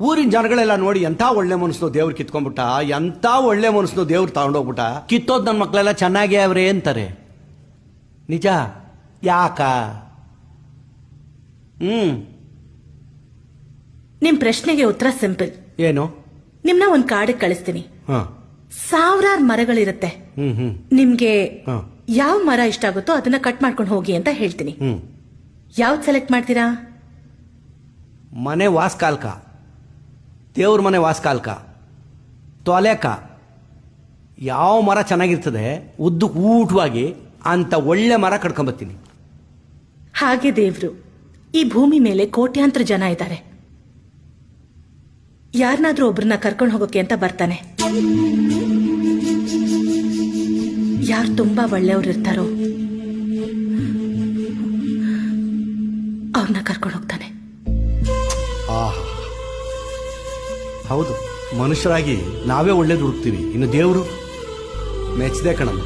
ಊರಿನ ಜನಗಳೆಲ್ಲ ನೋಡಿ ಎಂಥ ಒಳ್ಳೆ ಮನಸ್ಸು ದೇವ್ರು ಕಿತ್ಕೊಂಡ್ಬಿಟ್ಟ, ಎಂಥ ಒಳ್ಳೆ ಮನಸ್ಸು ದೇವ್ರು ತಗೊಂಡೋಗ್ಬಿಟ್ಟ, ಕಿತ್ತೋದ್ ನನ್ನ ಮಕ್ಕಳೆಲ್ಲ ಚೆನ್ನಾಗೇ ಅವ್ರೆ ಅಂತಾರೆ. ನಿಜ? ಯಾಕ? ನಿಮ್ ಪ್ರಶ್ನೆಗೆ ಉತ್ತರ ಸಿಂಪಲ್. ಏನು? ನಿಮ್ನ ಒಂದ್ ಕಾಡಿಗೆ ಕಳಿಸ್ತೀನಿ. ಹ. ಸಾವಿರಾರು ಮರಗಳಿರುತ್ತೆ. ನಿಮ್ಗೆ ಹ. ಯಾವ ಮರ ಇಷ್ಟ ಆಗುತ್ತೋ ಅದನ್ನ ಕಟ್ ಮಾಡ್ಕೊಂಡು ಹೋಗಿ ಅಂತ ಹೇಳ್ತೀನಿ. ಯಾವ್ದು ಸೆಲೆಕ್ಟ್ ಮಾಡ್ತೀರಾ? ಮನೆ ವಾಸ್ಕಾಲ್ಕ, ದೇವ್ರ ಮನೆ ವಾಸ್ಕಾಲ್ಕ, ತೊಲೆಕ, ಯಾವ ಮರ ಚೆನ್ನಾಗಿರ್ತದೆ ಉದ್ದು ಊಟವಾಗಿ ಅಂತ ಒಳ್ಳೆ ಮರ ಕಡ್ಕೊಂಬತ್ತೀನಿ. ಹಾಗೆ ದೇವ್ರು ಈ ಭೂಮಿ ಮೇಲೆ ಕೋಟ್ಯಾಂತರ ಜನ ಇದ್ದಾರೆ. ಯಾರನ್ನಾದ್ರೂ ಒಬ್ರನ್ನ ಕರ್ಕೊಂಡು ಹೋಗೋಕೆ ಅಂತ ಬರ್ತಾನೆ. ಯಾರು ತುಂಬಾ ಒಳ್ಳೆಯವ್ರು ಇರ್ತಾರೋ ಅವ್ರನ್ನ ಕರ್ಕೊಂಡು ಹೋಗ್ತಾನೆ. ಆಹಾ, ಹೌದು, ಮನುಷ್ಯರಾಗಿ ನಾವೇ ಒಳ್ಳೇದು ಹುಡುಕ್ತೀವಿ, ಇನ್ನು ದೇವರು ಮೆಚ್ಚದೆ ಕಣಮ್ಮ.